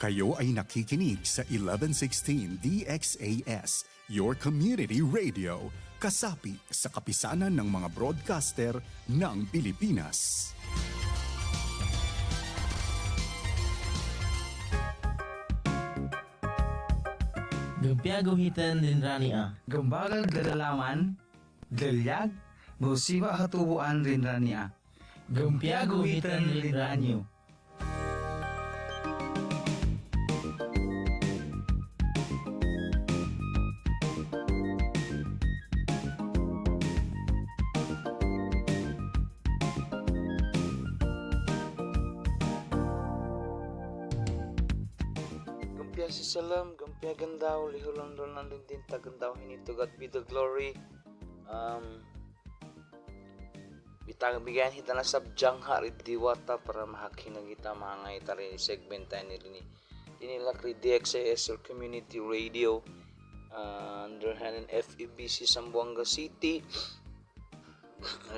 Kayo ay nakikinig sa 1116 DXAS, your community radio, kasapi sa kapisanan ng mga broadcaster ng Pilipinas. Gagpiaguhitan din rani Gambagal galalaman, galyag, musiba hatubuan rin rania. Gagpiaguhitan din ranyo. Gampia si Salam, gampia gandaw, lihulang doon din tagandaw, hinito God be the glory. Bigayan hita na sabjang harit diwata para mahakinang kita mahangay tarin segment tayo ni Dinilak DXAS or Community Radio under Hanan FEBC Zamboanga City.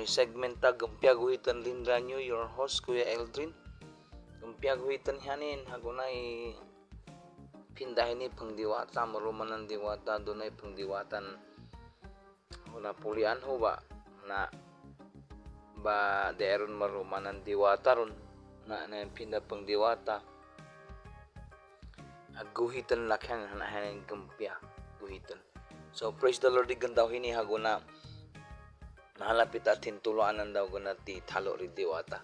Segment ta gampia guhitan linranyo, your host Kuya Eldrin. Gampia guhitan hanin hagunay pindahin ni pangdiwata, maruman ng diwata, doon ay pangdiwatan na pulian ho ba na ba deron maruman ng diwata ron na yung pinda pangdiwata guhitan lakyan na yung gampya guhitan. So praise the Lord, igandaw hinihago na nahalapit at hintuluan daw guna ti talo ri diwata.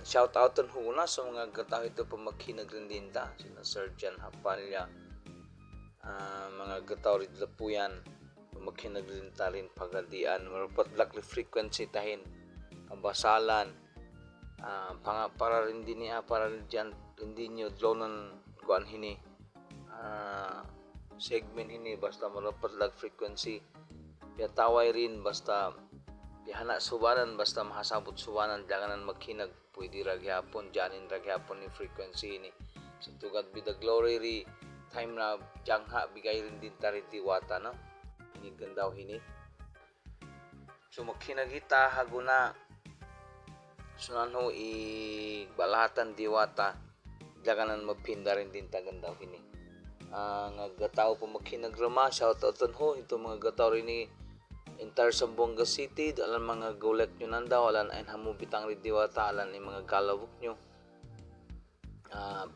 Shout out huna sa mga gataw ito pamagkinagrindinda sina Surgeon Hapalya, mga gataw rin lapuyan pamagkinagrindinda rin pagadian marapat lakli frequency tahin kabasalan para rin din niya para rin nyo draw ng kuan hini segment hini basta marapat lag frequency yataway rin basta dihana subanan basta mahasabot subanan janganan magkinag pwede ragyapon janin ragyapon ni frequency ni so to God be the glory ri time na jangha bigay rin din tari diwata no inigandaw hini so magkinagita haguna sunan ho i balatan diwata janganan magpinda rin din tagandaw hini nga gataw po magkinagrama shout out ho ito mga gataw rin ni entire Zamboanga City, alam mga golek nyo nandaw, alam ay hamubitang ridiwata, alam ay mga galawok nyo.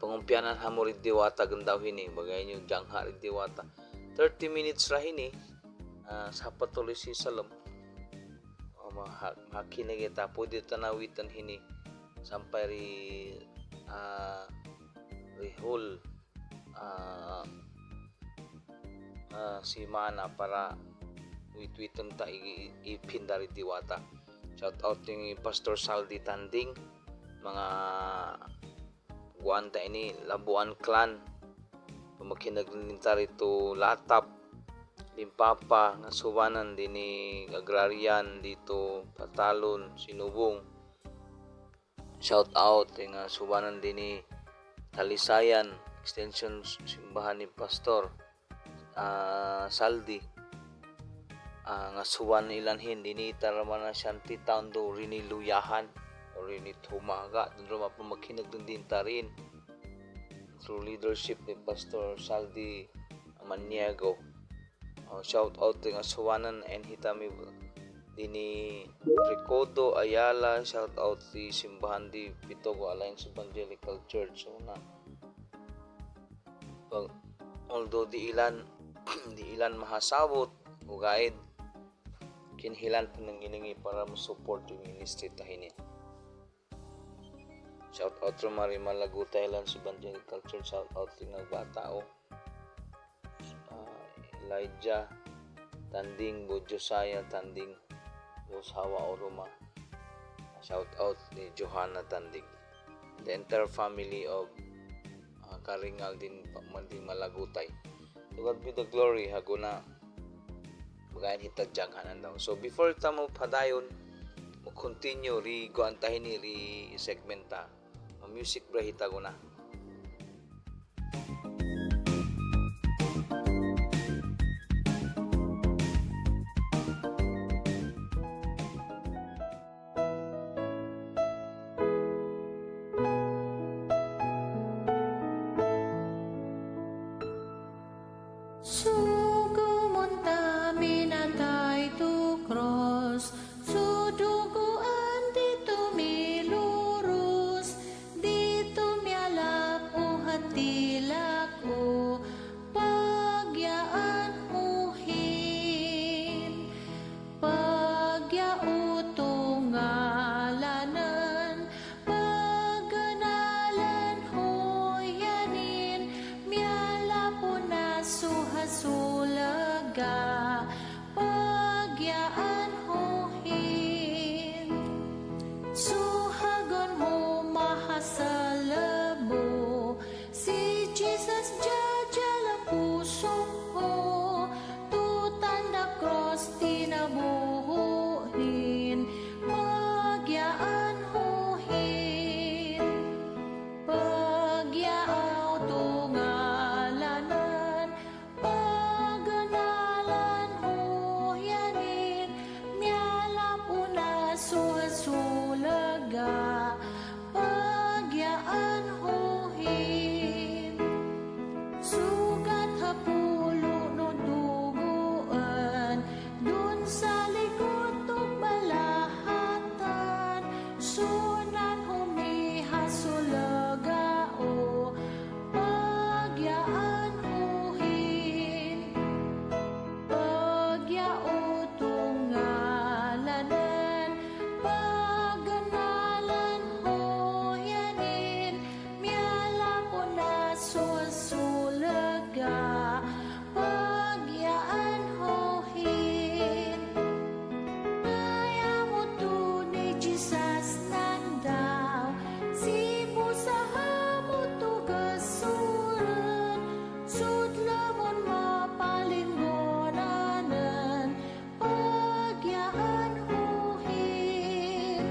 Pangumpianan hamo ridiwata gandaw hini, bagay nyo jangha ridiwata. 30 minutes ra hini, sa patuloy si Salam. Makinig kita, pwede tanawitan hini, sampai rihol si Mana para witwitan ta ipindari diwata. Shout out ni Pastor Saldi Tanding, mga guanta ini Labuan Clan, pamakinagninta rito Latap, Limpapa, nga suwanan din ni Agrarian dito Patalon, Sinubong. Shout out nga suwanan din ni Talisayan, extension simbahan ni Pastor Saldi. Nga suwan ilan hindi ni taramana shanty town do rini luyahan o rini tumaga doon roma pamakinag din tarin through leadership ni Pastor Saldi Maniago. Shout out nga suwanan and hitami dini Ricodo Ayala, shout out si simbahan di Pitogo Alliance Evangelical Church. So na although di ilan mahasabot o guide kinhilan po ng iningi para mo-support yung ministry tahini. Shout out to Marima Lagu, Thailand, sa Evangelical Church. Shout out to Nagbatao, Elijah Tanding, Josiah Tanding, Hawa Oruma. Shout out ni Johanna Tanding, the entire family of Karingal din Malagutay. To God be the glory haguna magayon hitadjanghanan daw. So before ta mo padayon mo continue ri guantahin ni ri segmenta music bra hitago na. Sugumunta minatay tu cross, suduguan dito milurus, dito mialap o hatilak o pagyaan uhin, pagyao tungalanan, paganalan hoyanin, mialap o nasuhasulaga, pagyaan hohin. Suhagon mo mahasalabo, si Jesus jajala puso mo, tutanda cross tinabuhin, pagyaan hohin, pagyao tungalanan, paganalan hoyanin, mialap una suhasulaga, pagyaan hohin. Sugat hapulo no duguan, dun sa likod o balahatan, sunan humihasulaga o pagyaan hohin, pagyao tungalanan, paganalan hoyanin, mialap o nasusulaga, pagyaan hohin. Kaya mo to ni Jesus nandaw, si Musa mo to gasuran, sudlamon mapalinggonanan, pagyaan hohin,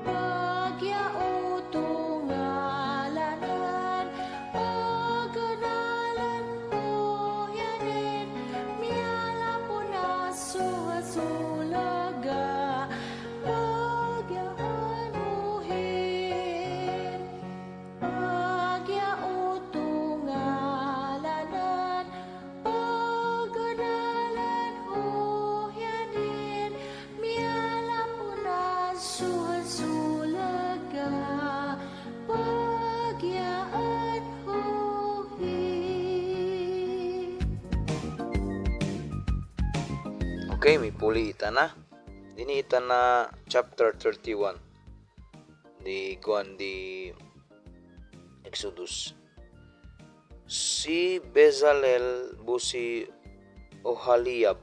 pagyao tungalanan, paganalan hoyanin, mialap o nasuhasulaga, pagyaan hohin, pagyao tungalanan, paganalan hoyanin, mialap o nasuhasulaga, pagyaan hohin. Okay, may puli ita na. Dini ita na chapter 31. Di kuan di Exodus. Si Bezalel busi Oholiab.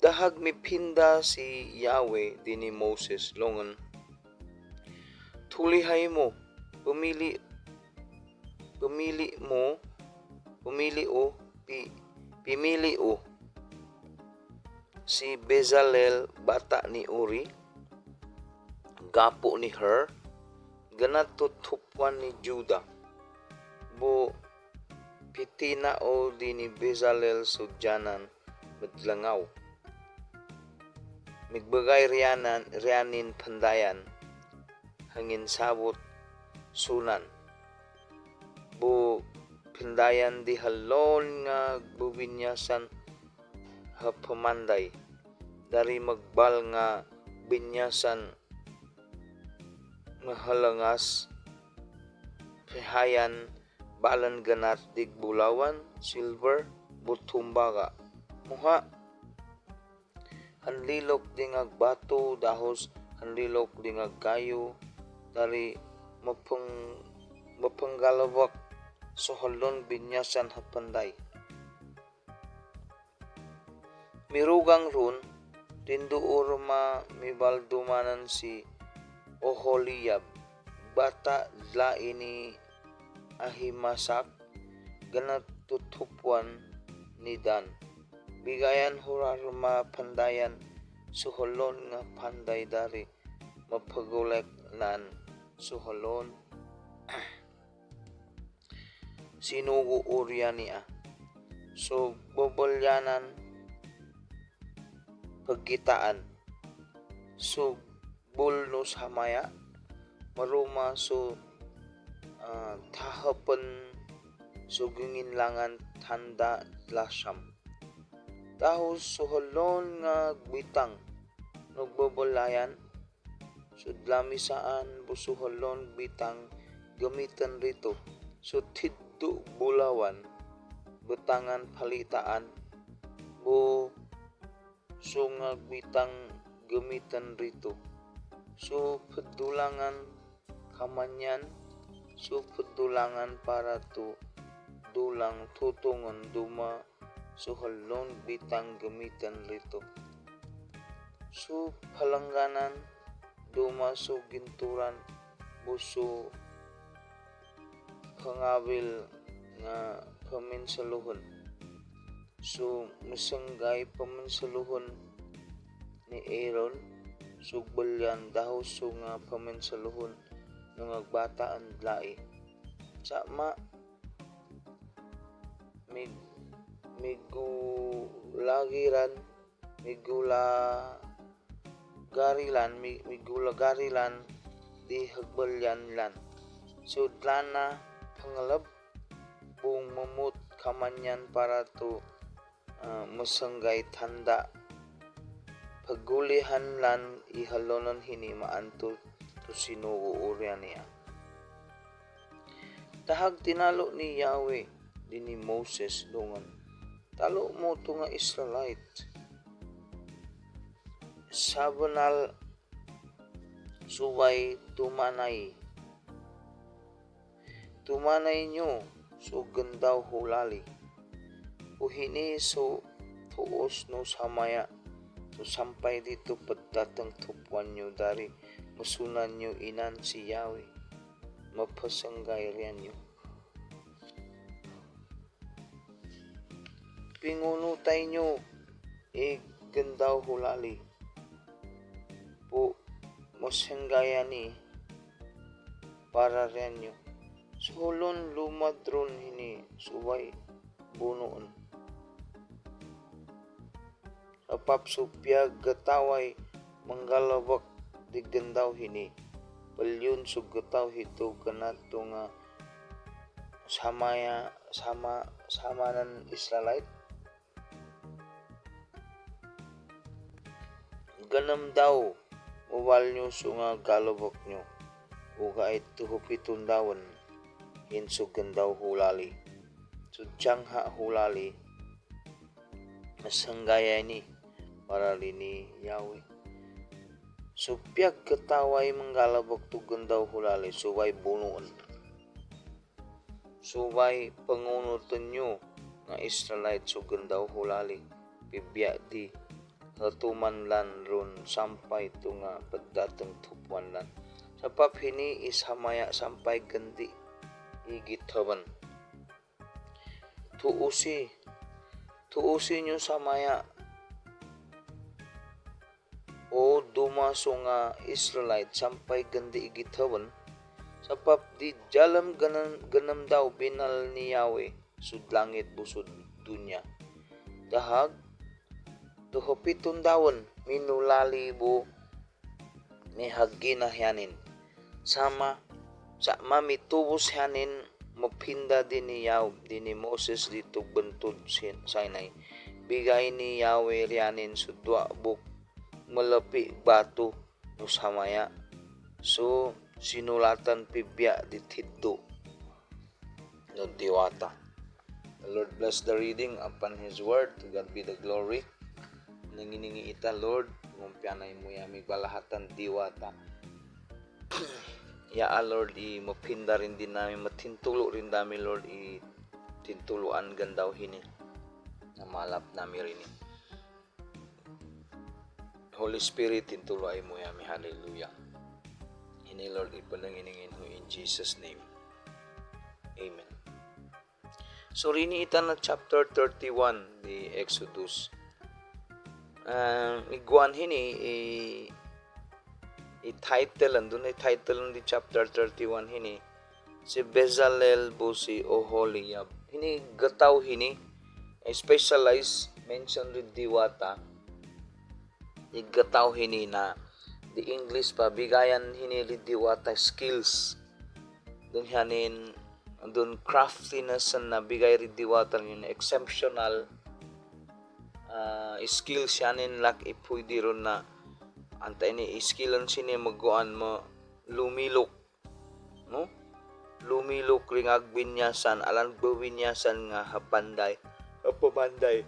Dahag mipinda si Yahweh dini Moses longan. Tulihay mo, pumili o si Bezalel bata ni Uri, gapo ni Hur, ganat tutupwan ni Juda. Bu pitina o di ni Bezalel sudyanan madlangaw. Migbagay riyanin pandayan, hangin sabot sunan. Bu pindayan di halon nga bubinyasan ha pamanday, dari magbal nga binyasan nga halangas, pihayan balan ganat digbulawan, silver, butumbaga. Muha, hanlilok di nga bato, dahos, hanlilok di nga gayo, dari mapanggalawak, so halon binyasan hapanday. Mirugang run, tinduor mibaldumanan si Oholiab, bata lain ni Ahimasak, ganat tutupwan ni Dan. Bigayan hurar mapandayan, suholon nga panday dari, mapagulek nan suholon. Sinugo urya niya. So, bobolyanan pagkitaan. So, bulnos hamaya. Maruma so tahapan sugingin langan tanda tlasam. Tahos suholon nga bitang nagbabalayan, sudlami saan busuholon bitang gamitan rito. So tiddo bulawan, betangan palitaan, bu sungag bitang gamitan rito. So pedulangan kamanyan, so pedulangan para to dulang tutungon duma suhalon bitang gamitan rito. So palangganan duma so ginturan buso pangabil nga paminsaluhon. So masanggay paminsaluhon ni Aaron, sugbalyan dahos so nga paminsaluhon ng agbata ang dlai. Sama migulagarilan di hagbalyan lan. So dlana pangalab buong mamut kamanyan para to masanggay tanda pagulihan lan ihalonon hini maanto to sinuo urya niya. Tahag tinalo ni Yahweh din ni Moses dungan. Talo mo to nga Israelite. Sabanal subay tumanay. Tumanay nyo so gandaw hulali. Uhini so tuos no samaya. So sampay dito pagdatang tupuan nyo dari masunan nyo inan si Yahweh. Mapasanggay riyan nyo. Pingunutay nyo gandaw hulali. Po masanggaya ni para riyan nyo. Sulon lumadron hini subay bunoon. Apap supyag gataway manggalabak di gandaw hini. Balyon sugataw hito kanato nga samanan Israelite. Ganam daw mawal nyo so nga galabak nyo. Uga ito hupitun dawan hinsugan daw hulali. Sudyang hulali masanggaya ni para lini Yahweh. Supyag kataway manggalabak tugan daw hulali subay bunuan. Subay pangunutan nyo nga Israelite sugan daw hulali. Bibya di hatuman lan ron sampay to nga pagdatang tupuan lan. Sa paphini is hamaya sampay gandi igitaban. Tuusi nyo samaya o dumaso nga Israelite sampay gandi igitaban. Sa di jalam ganam daw binal ni Yahweh sudlangit busud dunya. Dahag tuhopitun dawon minulali bo ni hagginahyanin. Sama mitubos hanin mapinda din ni Yahweh din ni Moses dito bentod Sinai. Bigay ni Yahweh riyanin sudwa buk malapi batu no samaya. So sinulatan pibya ditiddo no diwata. The Lord bless the reading upon His word. To God be the glory. Nanginingi ita Lord, mumpianay mo yami balahatan diwata. Ya Lord, mapinda rin din namin, matintulo rin namin Lord, tintuluan gandaw hini. Na malap namin rin. Holy Spirit, tintuloy mo yami. Hallelujah. Hini Lord, ipanangingin ho in Jesus' name. Amen. So rini ita na chapter 31 di Exodus. Iguan hini i-title andun ay title di chapter 31 hini si Bezalel bo si Oholiab. Hini gataw hini specialized mention rin diwata. Igataw hini na di English pa bigayan hini rin diwata skills. Dun hanin andun craftiness na nabigay rin diwata yun, exceptional skill siyanin lak ipwede ron na antay ni skillan sini magguan mo lumilok, no? Lumilok ring agbinyasan, alang binyasan nga hapanday, hapamanday.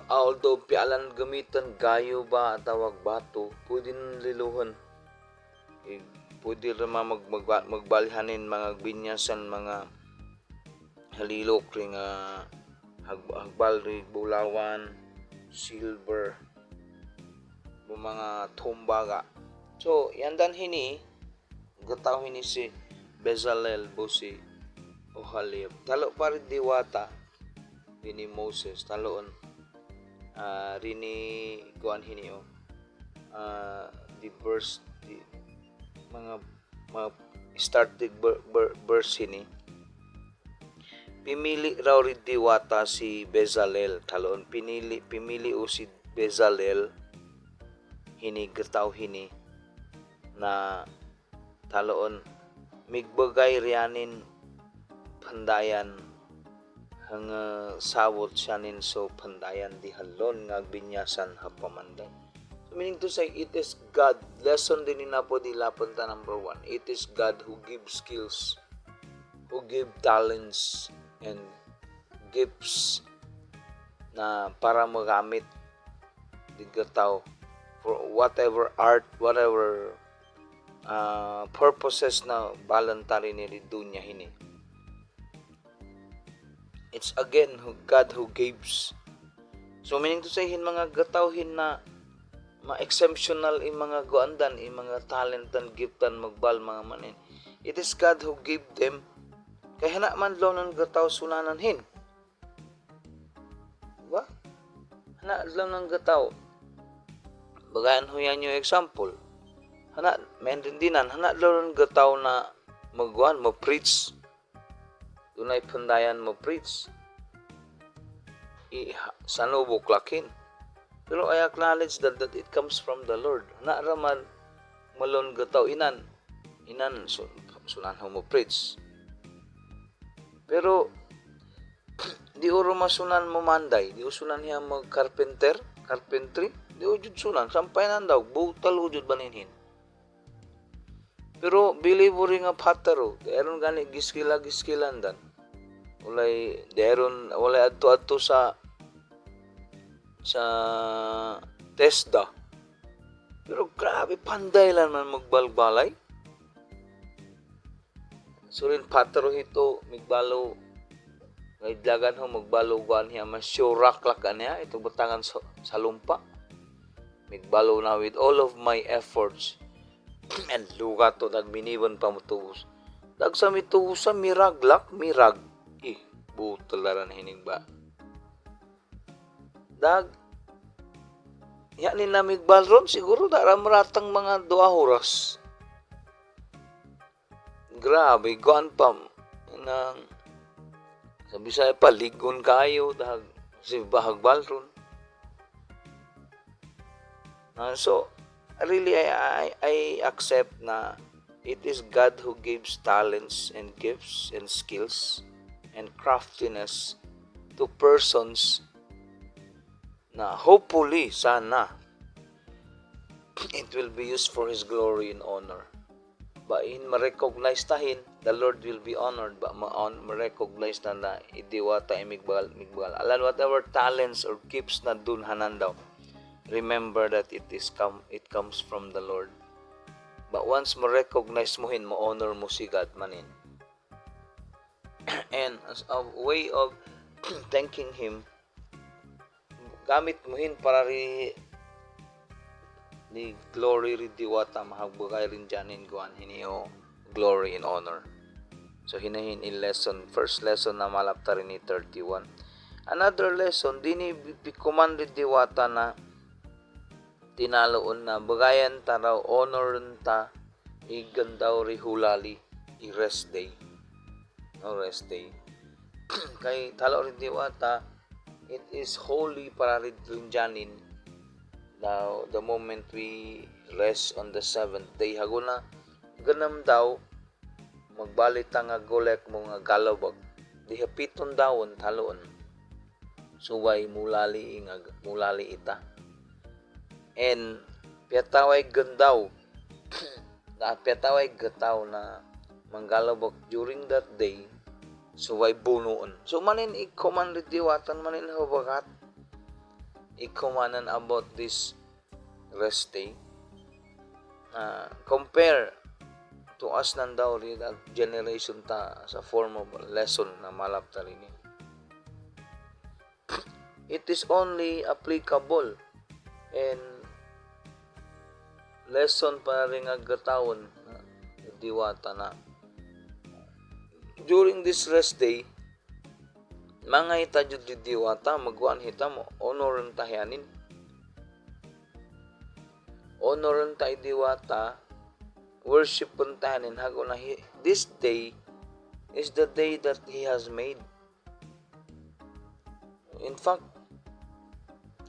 Although pialan gamitan gayo ba tawag bato, pwede nang liluhan. Pwede rin magbalihanin mga binyasan, mga halilok ring hagbal ring bulawan, silver, mga tumbaga. So, yandan hini, gataw hini si Bezalel Busi Ohalib. Talo pa rin diwata, rini Moses, taloon, rini kuan hini the verse, mga started verse hini. Pimili raw rin diwata si Bezalel, taloon, pimili o si Bezalel, hini gataw hini, na taloon migbagay riyanin pandayan hang sawot siyanin so pandayan di halon nga binyasan hapamanday. So meaning to say, it is God. Lesson din na po di lapunta number 1. It is God who gives skills, who give talents and gifts na para magamit di gataw for whatever art, whatever purposes na voluntary ni dunya hini. It's again God who gives. So meaning to say, mga gatawhin na ma-exceptional in mga guandan, in mga talentan, giftan, magbal, mga manin. It is God who gave them. Kaya na man lo ng gataw sunanan hin. Diba? Hana lang ng gataw. Bagayan ho yan yung example. Hana, mendindinan, hana lang gataw na magwan, mo preach. Dunay pandayan mo preach. Sanubok lakin. Pero I acknowledge that it comes from the Lord. Hana raman malon gataw inan sunan ho mo preach. Pero di oro masunan mo manday, di usunan niya mag carpentry, di ujud sunan, sampay nan daw, butal ujud baninhin. Pero believe rin nga pataro, deron gani giskilan dan. Walay adto sa TESDA. Pero grabe panday lang man magbalbalay. So rin pataro hito migbalo ngaidlagan ho magbalo guan hiya masyurak lakan niya ito batangan sa lumpa. Migbalo na with all of my efforts. And lugat to nagminiwan pa mutuos. Dag sa mituusa mirag. Butalaran hining ba. Dag ya ni namigbal ron siguro dara maratang mga 2 oras. Grabe guan pa nang sabi sa pa ligon kayo dag si bahagbal ron. So really, I accept na it is God who gives talents and gifts and skills and craftiness to persons na hopefully, sana, it will be used for His glory and honor. Ba in ma-recognize tahin, the Lord will be honored. Ba ma-recognize na idiwata imigbal. Alam whatever talents or gifts na dun hanan daw. Remember that it comes from the Lord. But once mo recognize mo hin, mo honor mo si God manin. And as a way of thanking Him, gamit mo hin para ni glory ri diwata mahagbagay rin janin guan hiniyo glory and honor. So hinahin in first lesson na malapta rin ni 31. Another lesson, dini pikuman ri diwata na tinaloon na bagayan ta raw honor ta igandaw ri hulali i-rest day. No rest day. Kay talo rin diwata, it is holy para rin janin. Now, the moment we rest on the 7th day, haguna ganam daw magbalita nga golek mo nga galawag diha 7 dawon taloon suway mulali ita and piataway gandaw na piataway gataw na manggalawag during that day suway bunuon so manin ikoman diwatan manin habagat ikomanan about this rest day compare to us nan daw rin at generation ta sa form of lesson na malap ta rin. It is only applicable and lesson pa rin nga gatawon diwata na during this rest day mga ita jud di diwata magwan hita mo honoran tahyanin honoran ta diwata worship puntahanin hago na this day is the day that He has made. In fact,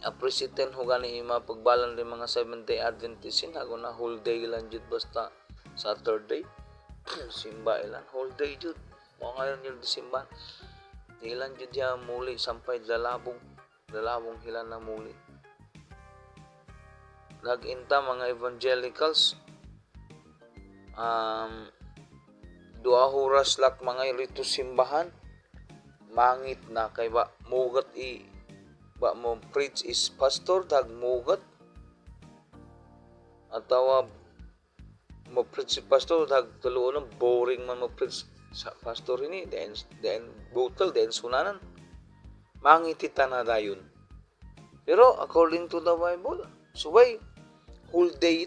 appreciaten ho gani ima pagbalan rin mga Seventh-day Adventists hago na whole day lang jud basta Saturday simba ilan whole day jud mo ngayon yung simba ilan jud ya muli sampay dalabong hilan na muli naginta mga evangelicals dua oras lak mga rito simbahan mangit na kay ba mugat ba mo preach is pastor tag mugat atawa mo preach si pastor tag tuloon boring man mo preach sa pastor ini then butal then sunanan mangitita na dayon pero according to the Bible suway whole day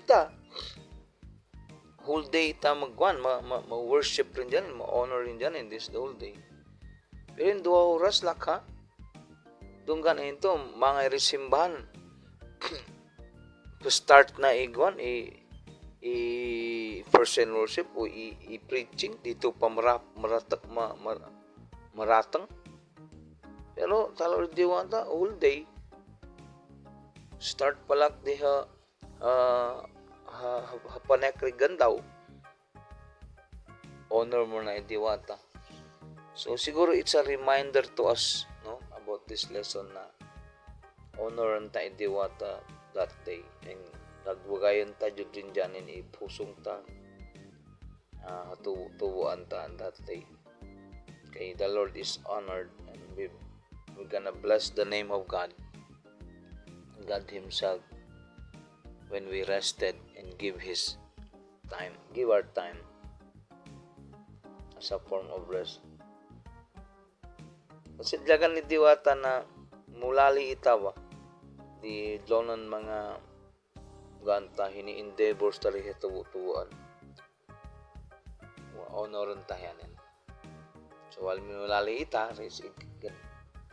magwan ma-worship rin dyan, ma-honor rin dyan in this whole day. Pero yung 2 oras lang ha, doon ganin ito, mga resimbahan, to start na igwan, person worship o i-preaching, dito pa maratang. Pero talo rin diwata, whole day, start palak diha, hapanekrigan daw honor mo na diwata so siguro it's a reminder to us no about this lesson na honor ang ta diwata that day and nagwagayon ta jud din janin ipusong ta tubuan ta that day kay the Lord is honored and we're gonna bless the name of God Himself when we rested and give our time as a form of rest. Kasi dyagan ni diwata na mulali itawa di lonan mga ganta hini endeavors tali tubuan honoran tahanan. So wal mulali ita res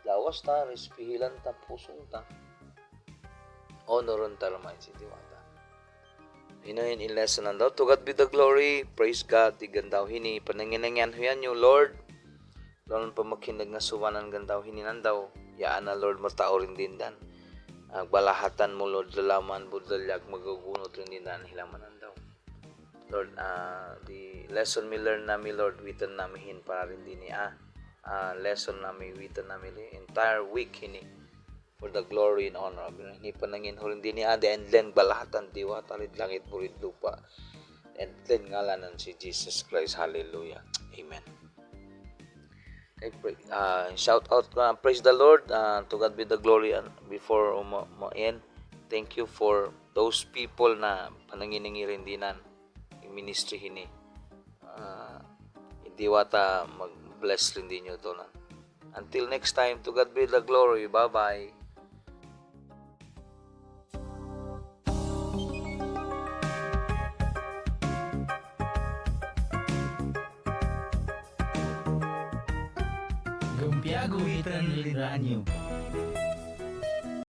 lawas ta res pihilan ta pusong ta honoran ta ramay si diwata. Hinahin in lesson daw. To God be the glory. Praise God. Tigandaw hini. Pananginangyan huyan nyo, Lord. Lord, pamakinag nga suwanan gandaw hini nandaw. Yaan na, Lord, matao rin din dan. Balahatan mo, Lord, lalaman, budalyag, magagunot rin din dan. Hilaman nandaw. Lord, the lesson mi learn nami, Lord, witan nami hin para rin din lesson nami, witan nami entire week hini. For the glory and honor of ni panangin ho rin din and then balahatan diwata rin langit burid lupa and then ngalanan si Jesus Christ. Hallelujah. Amen. Okay, shout out, praise the Lord, to God be the glory. And before ma-end, thank you for those people na pananginingi rin dinan yung ministry hini. Diwata mag-bless rin din nyo to na. Until next time, to God be the glory. Bye-bye. Gumpiago Hitan Radyo.